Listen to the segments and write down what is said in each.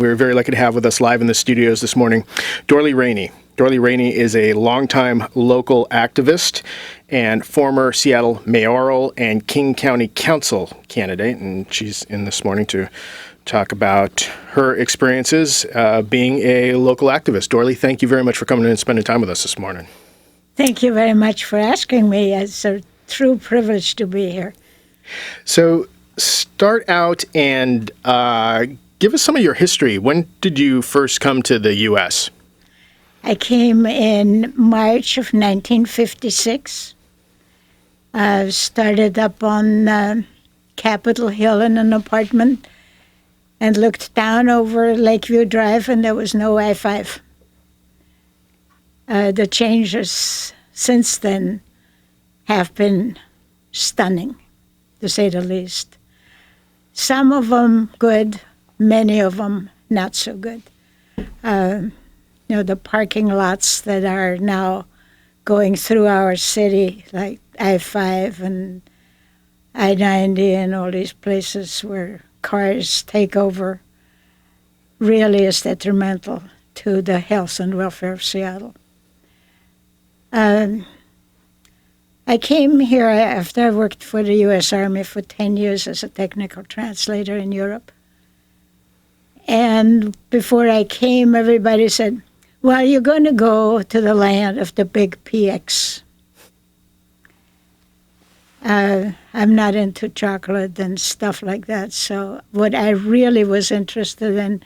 We're very lucky to have with us live in the studios this morning Dorli Rainey. Dorli Rainey is a longtime local activist and former Seattle mayoral and King County Council candidate, and she's in this morning to talk about her experiences being a local activist. Dorli, thank you very much for coming in and spending time with us this morning. Thank you very much for asking me. It's a true privilege to be here. So start out and give us some of your history. When did you first come to the U.S.? I came in March of 1956. I started up on Capitol Hill in an apartment and looked down over Lakeview Drive, and there was no I-5. The changes since then have been stunning, to say the least. Some of them good, many of them not so good. The parking lots that are now going through our city, like I-5 and I-90 and all these places where cars take over, really is detrimental to the health and welfare of Seattle. I came here after I worked for the U.S. Army for 10 years as a technical translator in Europe. And before I came, everybody said, well, you're going to go to the land of the big PX. I'm not into chocolate and stuff like that. So what I really was interested in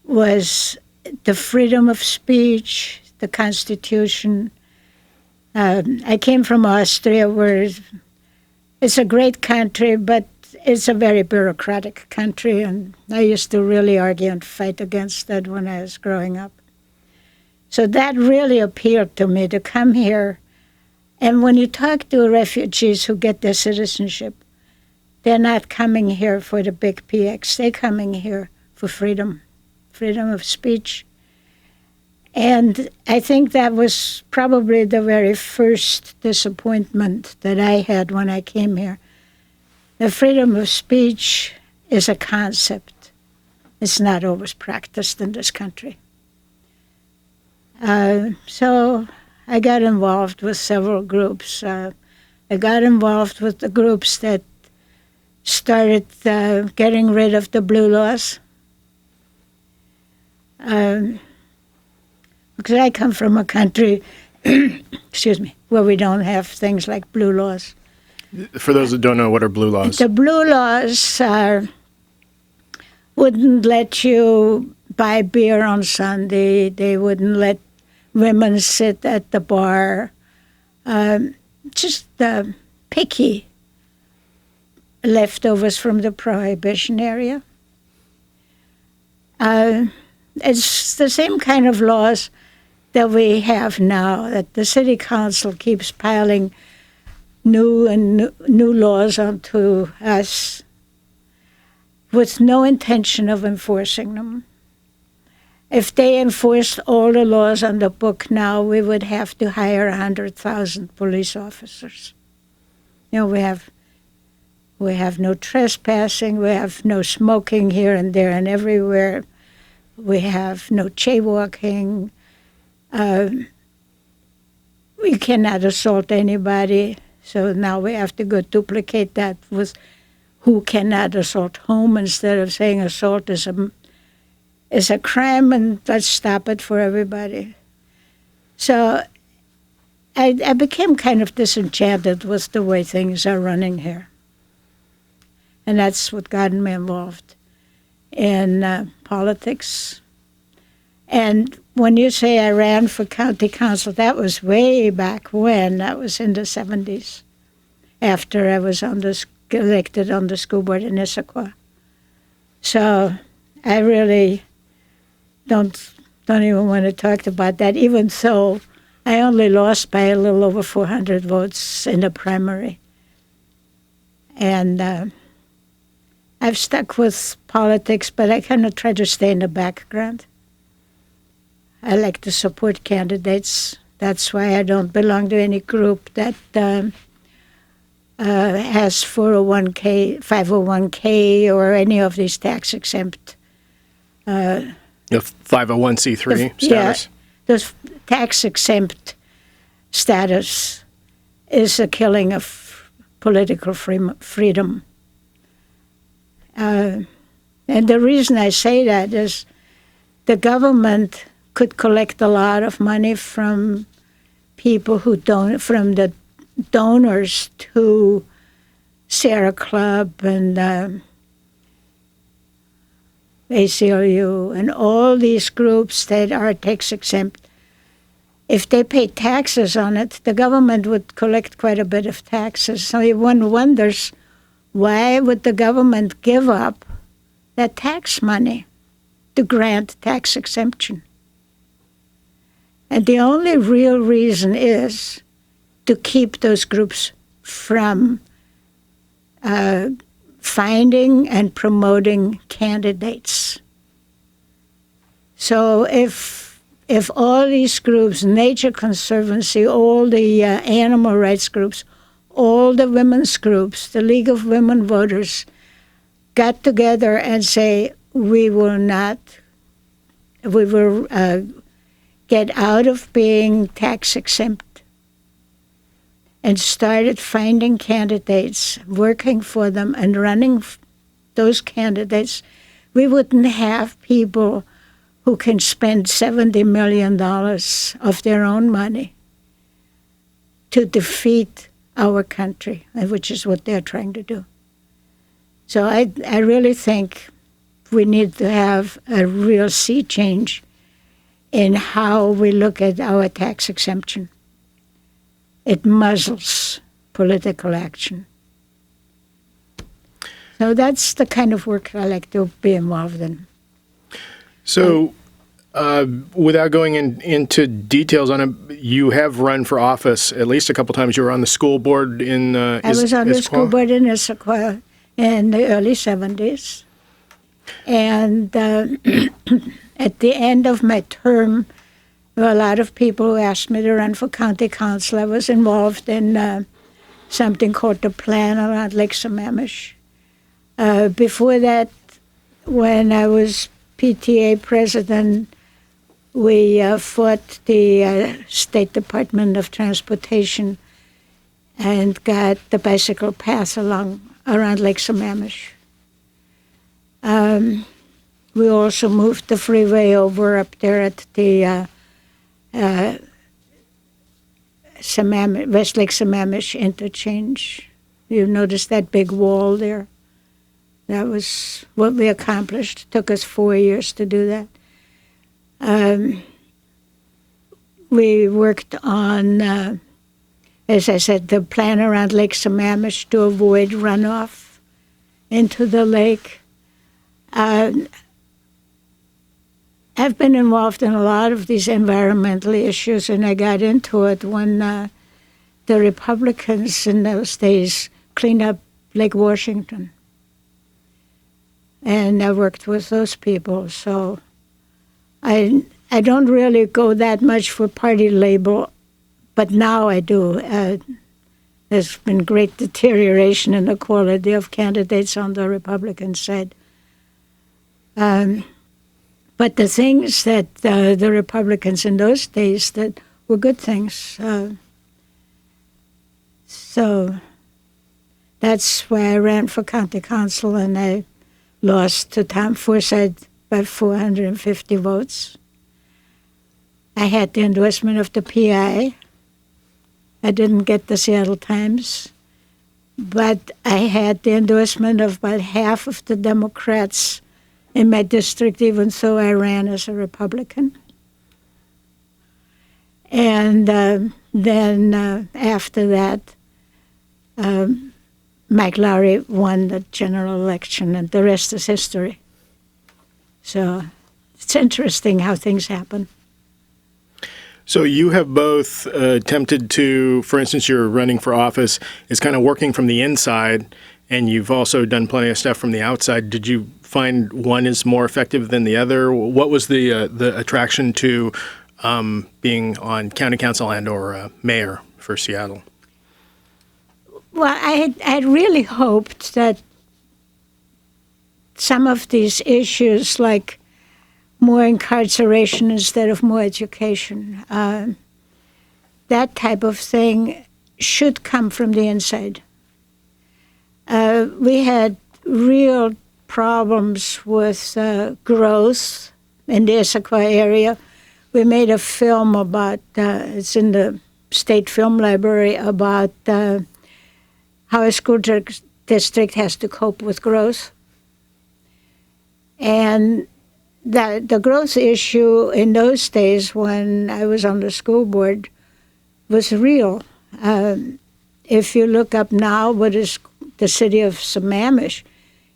was the freedom of speech, the Constitution. I came from Austria, where it's a great country, but it's a very bureaucratic country. And I used to really argue and fight against that when I was growing up. So that really appealed to me, to come here. And when you talk to refugees who get their citizenship, they're not coming here for the big PX. They're coming here for freedom of speech. And I think that was probably the very first disappointment that I had when I came here. The freedom of speech is a concept. It's not always practiced in this country. So I got involved with several groups. I got involved with the groups that started getting rid of the blue laws. Because I come from a country, excuse me, where we don't have things like blue laws. For those that don't know, what are blue laws? The blue laws wouldn't let you buy beer on Sunday. They wouldn't let women sit at the bar. Just picky leftovers from the Prohibition era. It's the same kind of laws that we have now, that the city council keeps piling new laws onto us with no intention of enforcing them. If they enforced all the laws on the book now, we would have to hire 100,000 police officers. We have no trespassing, we have no smoking here and there and everywhere. We have no jaywalking. We cannot assault anybody. So now we have to go duplicate that with who cannot assault whom, instead of saying assault is a crime and let's stop it for everybody. So I became kind of disenchanted with the way things are running here. And that's what got me involved in politics. And when you say I ran for county council, that was way back when. That was in the 70s, after I was elected on the school board in Issaquah. So I really don't even want to talk about that, even though I only lost by a little over 400 votes in the primary. And I've stuck with politics, but I kind of try to stay in the background. I like to support candidates. That's why I don't belong to any group that has 401k, 501k, or any of these tax-exempt The 501c3 status? Yeah, those tax-exempt status is a killing of political freedom. And the reason I say that is the government could collect a lot of money from people who don't, from the donors to Sierra Club and ACLU and all these groups that are tax exempt. If they pay taxes on it, the government would collect quite a bit of taxes. So one wonders, why would the government give up that tax money to grant tax exemption? And the only real reason is to keep those groups from finding and promoting candidates. So if all these groups, Nature Conservancy, all the animal rights groups, all the women's groups, the League of Women Voters, got together and say, we will get out of being tax exempt, and started finding candidates, working for them and running those candidates, we wouldn't have people who can spend $70 million of their own money to defeat our country, which is what they're trying to do. So I really think we need to have a real sea change in how we look at our tax exemption. It muzzles political action. So that's the kind of work I like to be involved in. So, without going into details on it, you have run for office at least a couple times. You were on the school board in I was on the school board in Issaquah in the early 70s. And at the end of my term, there were a lot of people who asked me to run for county council. I was involved in something called the Plan around Lake Sammamish. Before that, when I was PTA president, we fought the State Department of Transportation and got the bicycle path around Lake Sammamish. We also moved the freeway over up there at the West Lake Sammamish interchange. You notice that big wall there? That was what we accomplished. It took us 4 years to do that. We worked on, as I said, the plan around Lake Sammamish to avoid runoff into the lake. I've been involved in a lot of these environmental issues, and I got into it when the Republicans in those days cleaned up Lake Washington. And I worked with those people, so I don't really go that much for party label, but now I do. There's been great deterioration in the quality of candidates on the Republican side. But the things that the Republicans in those days did were good things. So that's why I ran for county council, and I lost to Tom Forsyth by 450 votes. I had the endorsement of the PI. I didn't get the Seattle Times, but I had the endorsement of about half of the Democrats in my district, even though I ran as a Republican. And then after that, Mike Lowry won the general election, and the rest is history. So it's interesting how things happen. So you have both attempted to, for instance, you're running for office, is kind of working from the inside, and you've also done plenty of stuff from the outside. Did you find one is more effective than the other? What was the attraction to being on county council and or mayor for Seattle? Well, I had really hoped that some of these issues, like more incarceration instead of more education. That type of thing should come from the inside. We had real problems with growth in the Issaquah area. We made a film about, it's in the State Film Library, about how a school district has to cope with growth. And the growth issue in those days when I was on the school board was real. If you look up now, what is the city of Sammamish,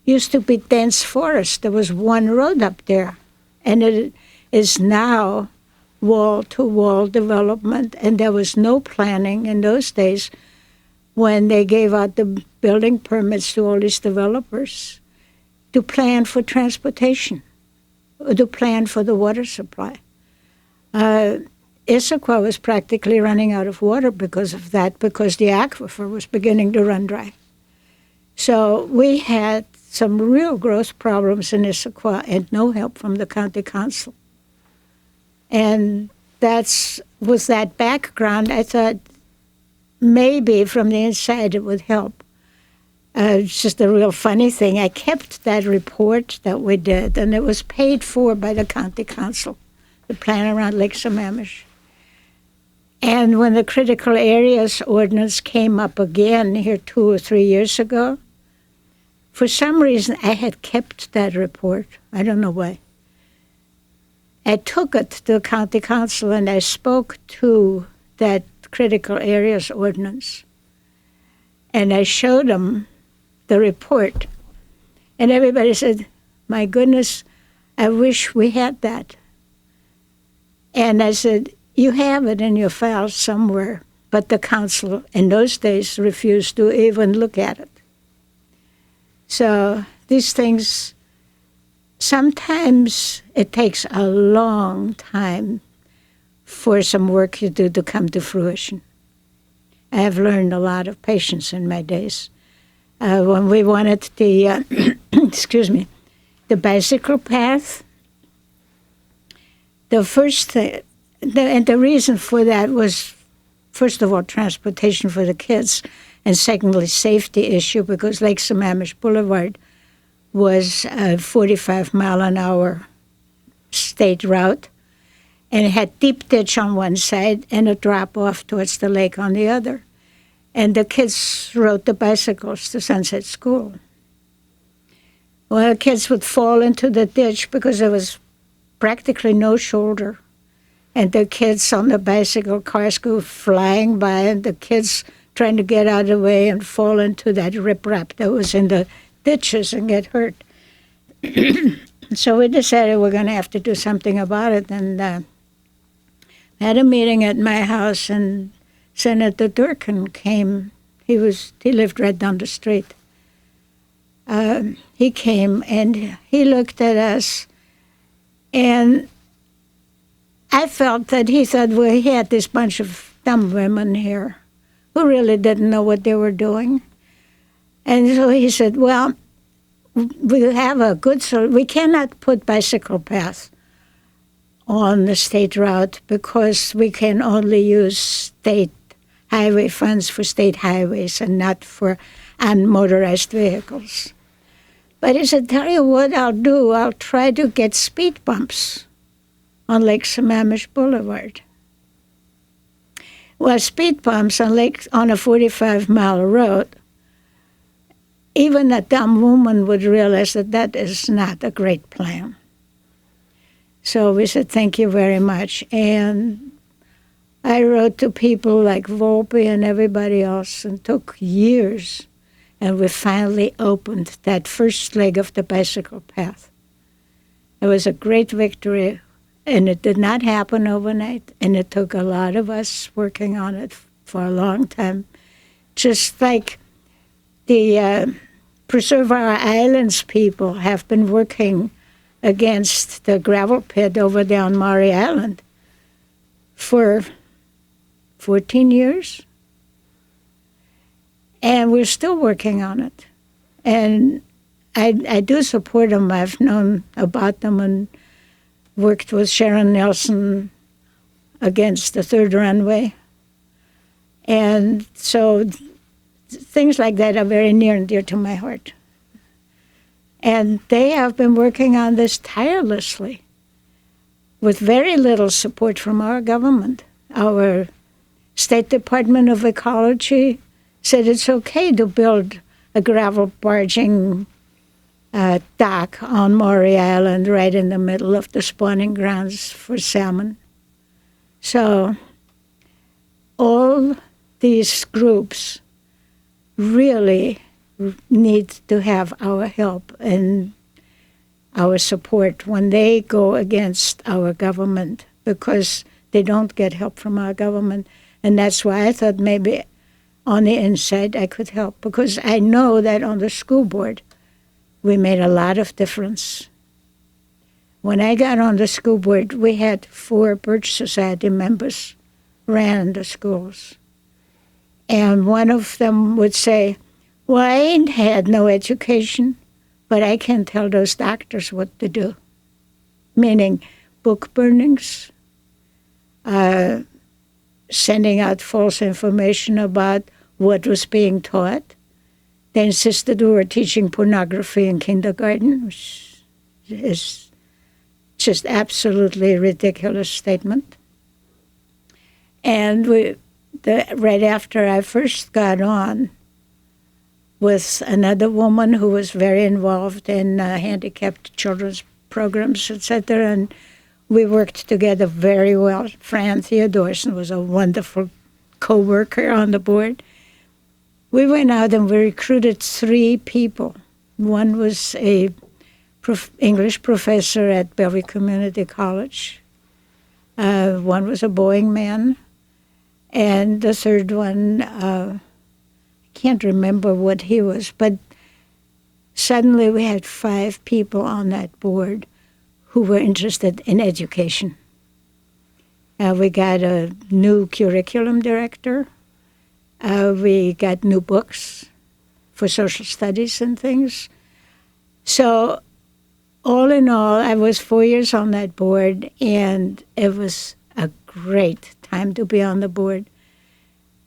used to be dense forest. There was one road up there, and it is now wall-to-wall development, and there was no planning in those days when they gave out the building permits to all these developers to plan for transportation, or to plan for the water supply. Issaquah was practically running out of water because of that, because the aquifer was beginning to run dry. So we had some real growth problems in Issaquah and no help from the county council. And with that background, I thought maybe from the inside it would help. It's just a real funny thing. I kept that report that we did, and it was paid for by the county council, the plan around Lake Sammamish. And when the critical areas ordinance came up again here 2 or 3 years ago, for some reason I had kept that report. I don't know why. I took it to the county council and I spoke to that critical areas ordinance. And I showed them the report. And everybody said, my goodness, I wish we had that. And I said, you have it in your files somewhere, but the council in those days refused to even look at it. So these things, sometimes it takes a long time for some work you do to come to fruition. I have learned a lot of patience in my days. When we wanted the, the bicycle path, the first thing, and the reason for that was, first of all, transportation for the kids, and secondly, safety issue, because Lake Sammamish Boulevard was a 45-mile-an-hour state route, and it had deep ditch on one side and a drop-off towards the lake on the other. And the kids rode the bicycles to Sunset School. Well, the kids would fall into the ditch because there was practically no shoulder. And the kids on the bicycle, cars go flying by, and the kids trying to get out of the way and fall into that riprap that was in the ditches and get hurt. So we decided we're going to have to do something about it. And had a meeting at my house, and Senator Durkin came. He lived right down the street. He came and he looked at us, and I felt that he thought, well, he had this bunch of dumb women here who really didn't know what they were doing. And so he said, well, we have a good solution. We cannot put bicycle paths on the state route because we can only use state highway funds for state highways and not for unmotorized vehicles. But he said, tell you what I'll do. I'll try to get speed bumps on Lake Sammamish Boulevard. Well, speed bumps on a 45-mile road, even a dumb woman would realize that that is not a great plan. So we said, thank you very much. And I wrote to people like Volpe and everybody else, and took years. And we finally opened that first leg of the bicycle path. It was a great victory, and it did not happen overnight, and it took a lot of us working on it for a long time. Just like the Preserve Our Islands people have been working against the gravel pit over there on Maury Island for 14 years. And we're still working on it. And I do support them. I've known about them, and worked with Sharon Nelson against the third runway. And so things like that are very near and dear to my heart. And they have been working on this tirelessly with very little support from our government. Our State Department of Ecology said it's okay to build a gravel barging dock on Maury Island right in the middle of the spawning grounds for salmon. So all these groups really need to have our help and our support when they go against our government, because they don't get help from our government. And that's why I thought maybe on the inside I could help, because I know that on the school board we made a lot of difference. When I got on the school board, we had 4 Birch Society members ran the schools. And one of them would say, well, I ain't had no education, but I can tell those doctors what to do. Meaning book burnings, sending out false information about what was being taught. They insisted we were teaching pornography in kindergarten, which is just absolutely a ridiculous statement. And right after I first got on with another woman who was very involved in handicapped children's programs, etc., and we worked together very well. Fran Theodorson was a wonderful co-worker on the board. We went out and we recruited 3 people. One was a English professor at Bellevue Community College. One was a Boeing man. And the third one, I can't remember what he was, but suddenly we had 5 people on that board who were interested in education. We got a new curriculum director. We got new books for social studies and things. So all in all, I was 4 years on that board, and it was a great time to be on the board.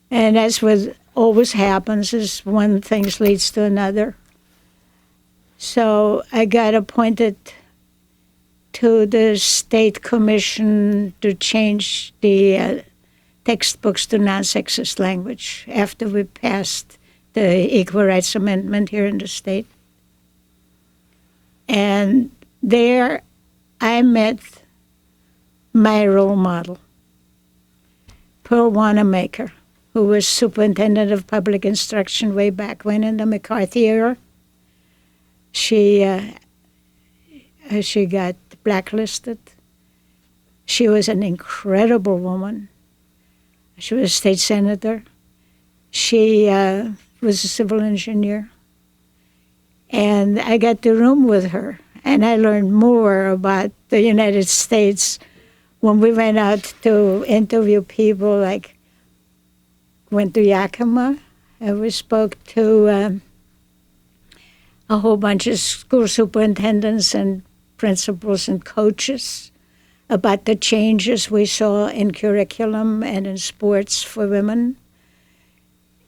And as what always happens is one thing leads to another. So I got appointed to the state commission to change the textbooks to non-sexist language after we passed the Equal Rights Amendment here in the state. And there I met my role model, Pearl Wanamaker, who was superintendent of public instruction way back when in the McCarthy era. She got blacklisted. She was an incredible woman. She was a state senator. She was a civil engineer. And I got to room with her, and I learned more about the United States when we went out to interview people, like went to Yakima, and we spoke to a whole bunch of school superintendents and principals and coaches about the changes we saw in curriculum and in sports for women.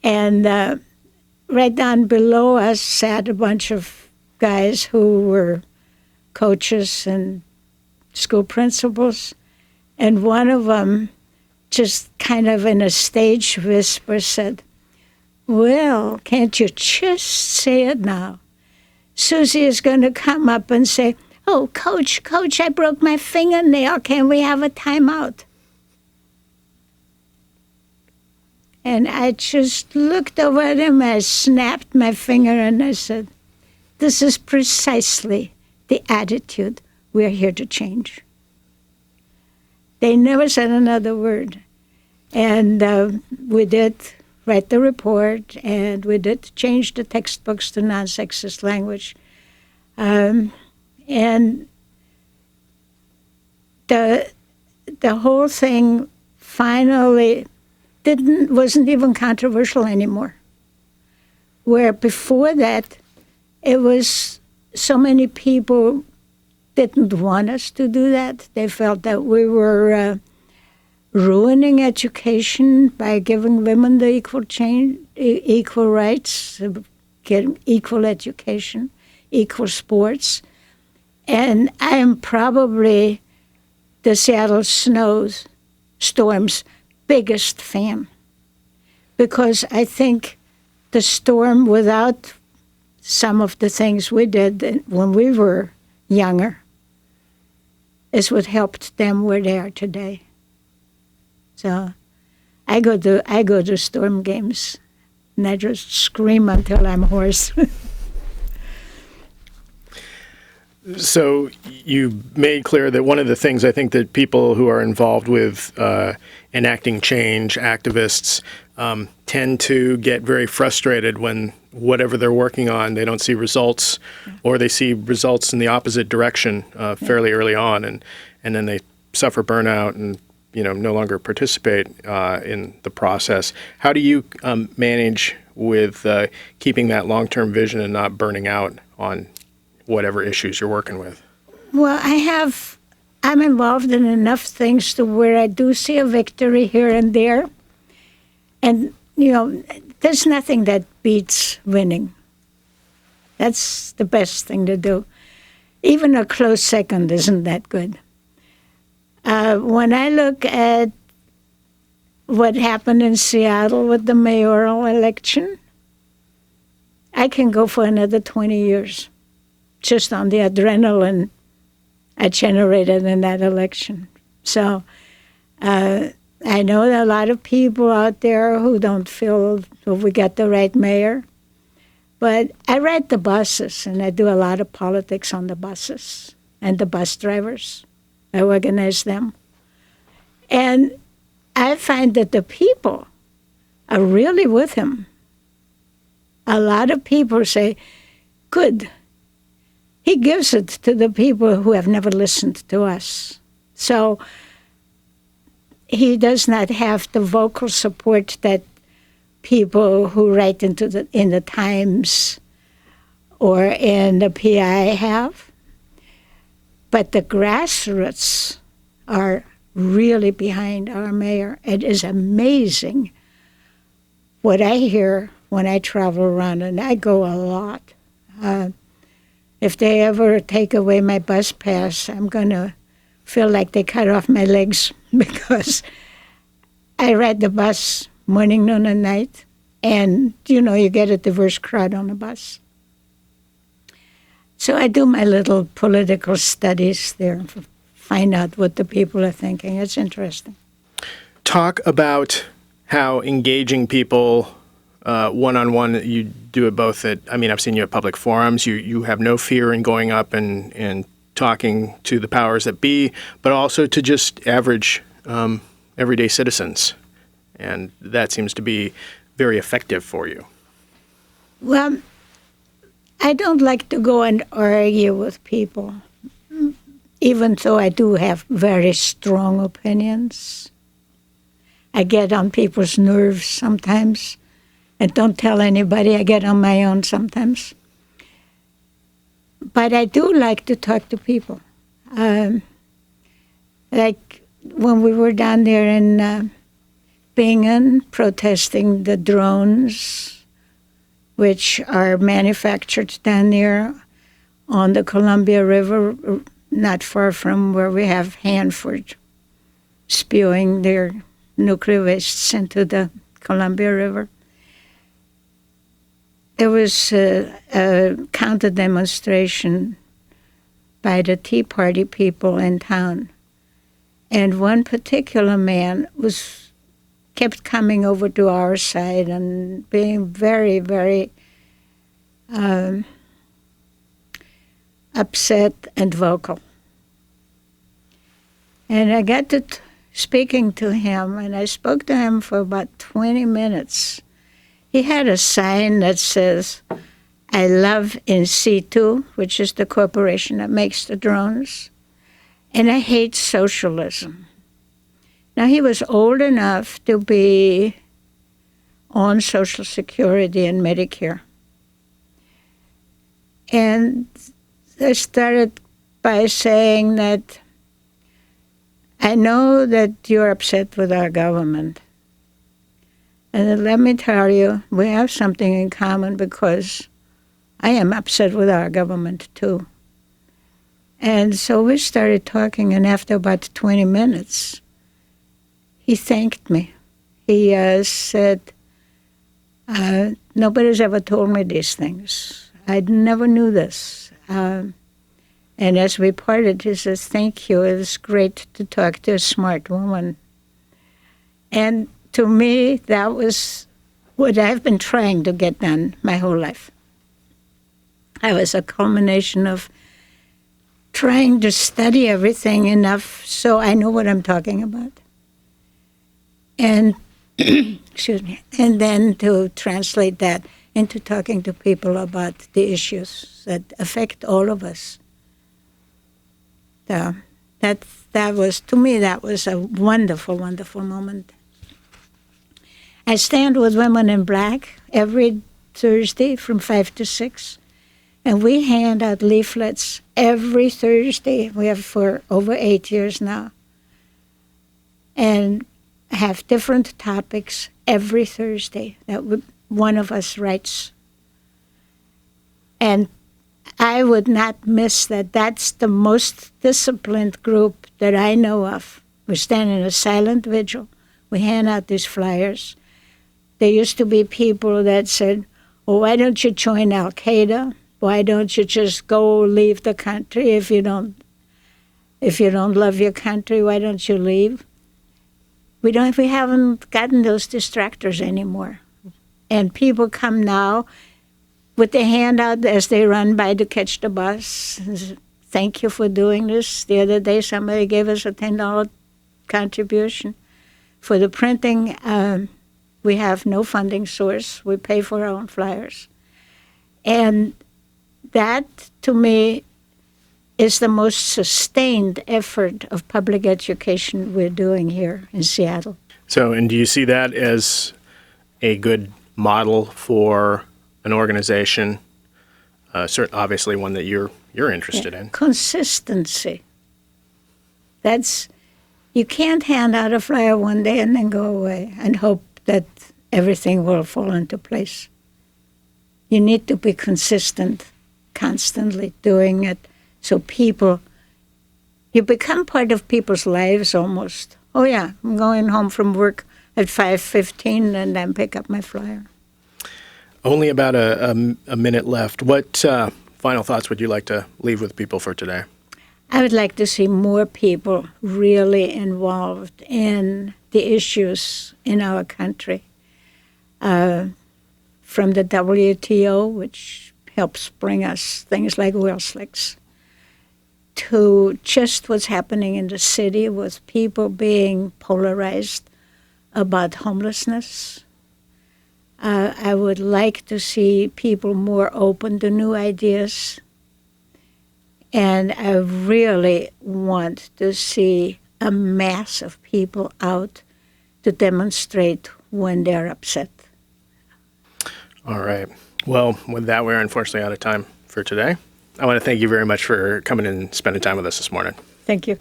And right down below us sat a bunch of guys who were coaches and school principals. And one of them, just kind of in a stage whisper, said, well, can't you just say it now? Susie is going to come up and say, oh, Coach, I broke my fingernail. Can we have a timeout? And I just looked over at him, I snapped my finger, and I said, this is precisely the attitude we're here to change. They never said another word. And we did write the report, and we did change the textbooks to non-sexist language. And the whole thing finally wasn't even controversial anymore. Where before that, it was so many people didn't want us to do that. They felt that we were ruining education by giving women the equal rights, getting equal education, equal sports. And I am probably the Seattle storm's biggest fan, because I think the storm, without some of the things we did when we were younger, is what helped them where they are today. So I go to storm games, and I just scream until I'm hoarse. So you made clear that one of the things I think that people who are involved with enacting change, activists, tend to get very frustrated when whatever they're working on, they don't see results, or they see results in the opposite direction fairly early on, and then they suffer burnout and no longer participate in the process. How do you manage with keeping that long-term vision and not burning out on whatever issues you're working with? Well, I'm involved in enough things to where I do see a victory here and there. And, there's nothing that beats winning. That's the best thing to do. Even a close second isn't that good. When I look at what happened in Seattle with the mayoral election, I can go for another 20 years. Just on the adrenaline I generated in that election. So I know there are a lot of people out there who don't feel we got the right mayor. But I ride the buses, and I do a lot of politics on the buses and the bus drivers. I organize them. And I find that the people are really with him. A lot of people say, good. He gives it to the people who have never listened to us. So he does not have the vocal support that people who write in the Times or in the PI have. But the grassroots are really behind our mayor. It is amazing what I hear when I travel around, and I go a lot. If they ever take away my bus pass, I'm going to feel like they cut off my legs, because I ride the bus morning, noon, and night. And, you get a diverse crowd on the bus. So I do my little political studies there, find out what the people are thinking. It's interesting. Talk about how engaging people one-on-one, you do it both at, I've seen you at public forums. You have no fear in going up and talking to the powers that be, but also to just average everyday citizens. And that seems to be very effective for you. Well, I don't like to go and argue with people, even though I do have very strong opinions. I get on people's nerves sometimes and don't tell anybody. I get on my own sometimes. But I do like to talk to people. Like when we were down there in Bingen protesting the drones, which are manufactured down there on the Columbia River, not far from where we have Hanford spewing their nuclear wastes into the Columbia River. There was a counter demonstration by the Tea Party people in town. And one particular man kept coming over to our side and being very, very upset and vocal. And I got to speaking to him, and I spoke to him for about 20 minutes. He had a sign that says, I love in situ, which is the corporation that makes the drones, and I hate socialism. Now, he was old enough to be on Social Security and Medicare. And I started by saying that I know that you're upset with our government. And then let me tell you, we have something in common because I am upset with our government too. And so we started talking, and after about 20 minutes, he thanked me. He said, nobody's ever told me these things. I never knew this. And as we parted, he says, thank you. It was great to talk to a smart woman. And to me, that was what I've been trying to get done my whole life. I was a culmination of trying to study everything enough so I know what I'm talking about. And, excuse me, and then to translate that into talking to people about the issues that affect all of us. So that was, to me, that was a wonderful, wonderful moment. I stand with Women in Black every Thursday from 5 to 6. And we hand out leaflets every Thursday. We have for over 8 years now. And have different topics every Thursday that one of us writes. And I would not miss that. That's the most disciplined group that I know of. We stand in a silent vigil. We hand out these flyers. There used to be people that said, well, why don't you join Al-Qaeda? Why don't you just go leave the country if you don't love your country? Why don't you leave? We haven't gotten those distractors anymore. And people come now with their hand out as they run by to catch the bus. Thank you for doing this. The other day somebody gave us a $10 contribution. For the printing, we have no funding source. We pay for our own flyers. And that, to me, is the most sustained effort of public education we're doing here in Seattle. So, and do you see that as a good model for an organization? Obviously, one that you're interested in. Consistency. You can't hand out a flyer one day and then go away and hope that everything will fall into place. You need to be consistent, constantly doing it, so you become part of people's lives almost. Oh yeah, I'm going home from work at 5:15 and then pick up my flyer. Only about a minute left. What final thoughts would you like to leave with people for today? I would like to see more people really involved in the issues in our country. From the WTO, which helps bring us things like oil slicks, to just what's happening in the city with people being polarized about homelessness. I would like to see people more open to new ideas. And I really want to see a mass of people out to demonstrate when they're upset. All right. Well, with that, we're unfortunately out of time for today. I want to thank you very much for coming and spending time with us this morning. Thank you.